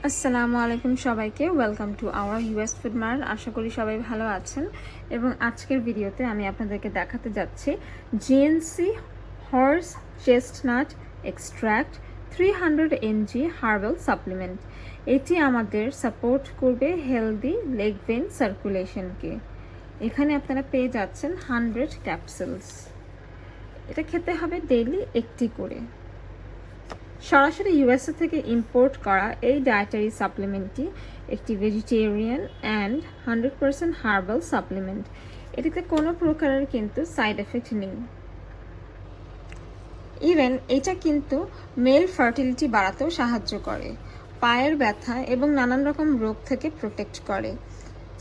আসসালামু আলাইকুম সবাইকে, welcome to our US food mart. আশা করি সবাই ভালো আছেন এবং আজকের ভিডিওতে আমি আপনাদেরকে দেখাতে যাচ্ছি GNC horse chestnut extract 300 mg herbal supplement. এটি আমাদের সাপোর্ট করবে হেলদি লেগ ভেন সার্কুলেশনকে। এখানে আপনারা পেয়ে যাচ্ছেন 100 ক্যাপসুলস। এটা খেতে হবে ডেইলি একটি করে। সরাসরি ইউএসএ থেকে ইম্পোর্ট করা এই ডায়েটারি সাপ্লিমেন্টটি একটি ভেজিটেরিয়ান অ্যান্ড 100% হার্বাল সাপ্লিমেন্ট। এটিতে কোনো প্রকারের কিন্তু সাইড এফেক্ট নেই। ইভেন এটা কিন্তু মেল ফার্টিলিটি বাড়াতেও সাহায্য করে, পায়ের ব্যথা এবং নানান রকম রোগ থেকে প্রোটেক্ট করে,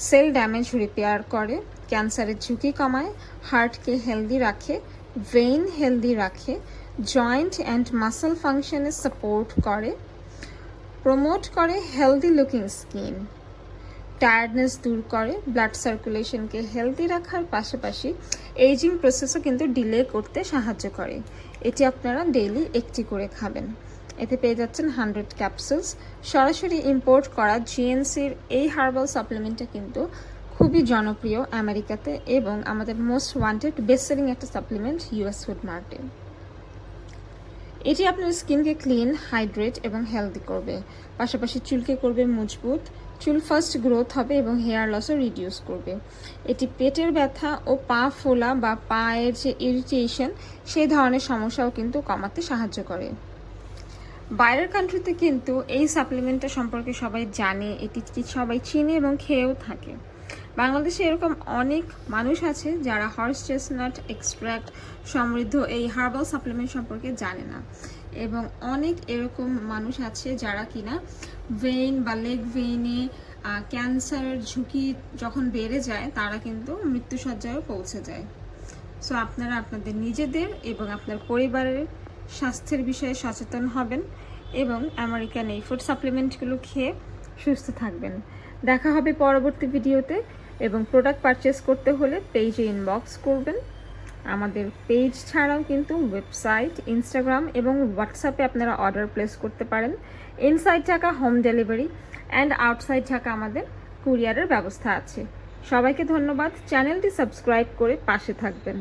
সেল ড্যামেজ রিপেয়ার করে, ক্যান্সারের ঝুঁকি কমায়, হার্টকে হেলদি রাখে, ভেইন হেলদি রাখে, জয়েন্ট অ্যান্ড মাসল ফাংশনে সাপোর্ট করে, প্রমোট করে হেলদি লুকিং স্কিন, টায়ার্ডনেস দূর করে, ব্লাড সার্কুলেশনকে হেলদি রাখার পাশাপাশি এজিং প্রসেসও কিন্তু ডিলে করতে সাহায্য করে। এটি আপনারা ডেইলি একটি করে খাবেন। এতে পেয়ে যাচ্ছেন 100 ক্যাপসুলস। সরাসরি ইম্পোর্ট করা জিএনসির এই হার্বাল সাপ্লিমেন্টটা কিন্তু খুবই জনপ্রিয় আমেরিকাতে এবং আমাদের মোস্ট ওয়ান্টেড বেস্ট সেলিং একটা সাপ্লিমেন্ট ইউএস ফুড মার্টে। এটি আপনার স্কিনকে ক্লিন, হাইড্রেট এবং হেলদি করবে, পাশাপাশি চুলকে করবে মজবুত, চুল ফার্স্ট গ্রোথ হবে এবং হেয়ার লসও রিডিউস করবে। এটি পেটের ব্যথা ও পা ফোলা বা পায়ের যে ইরিটেশন সেই ধরনের সমস্যাও কিন্তু কমাতে সাহায্য করে। বাইরের কান্ট্রিতে কিন্তু এই সাপ্লিমেন্টটা সম্পর্কে সবাই জানে, এটি সবাই চিনে এবং খেয়েও থাকে। বাংলাদেশে এরকম অনেক মানুষ আছে যারা হর্স চেস্টনাট এক্সট্র্যাক্ট সমৃদ্ধ এই হার্বাল সাপ্লিমেন্ট সম্পর্কে জানে না, এবং অনেক এরকম মানুষ আছে যারা কিনা ভেইন বা লেগ ভেইনে ক্যান্সারের ঝুঁকি যখন বেড়ে যায় তারা কিন্তু মৃত্যুসজ্জায়ও পৌঁছে যায়। সো আপনারা আপনাদের নিজেদের এবং আপনার পরিবারের স্বাস্থ্যের বিষয়ে সচেতন হবেন এবং আমেরিকান এই ফুড সাপ্লিমেন্টগুলো খেয়ে সুস্থ থাকবেন। দেখা হবে পরবর্তী ভিডিওতে, এবং প্রোডাক্ট পারচেস করতে হলে পেজে ইনবক্স করবেন। আমাদের পেজ ছাড়াও কিন্তু ওয়েবসাইট, ইনস্টাগ্রাম এবং হোয়াটসঅ্যাপে আপনারা অর্ডার প্লেস করতে পারেন। Inside Dhaka home delivery and outside Dhaka আমাদের কুরিয়ারের ব্যবস্থা আছে। সবাইকে ধন্যবাদ। চ্যানেলটি সাবস্ক্রাইব করে পাশে থাকবেন।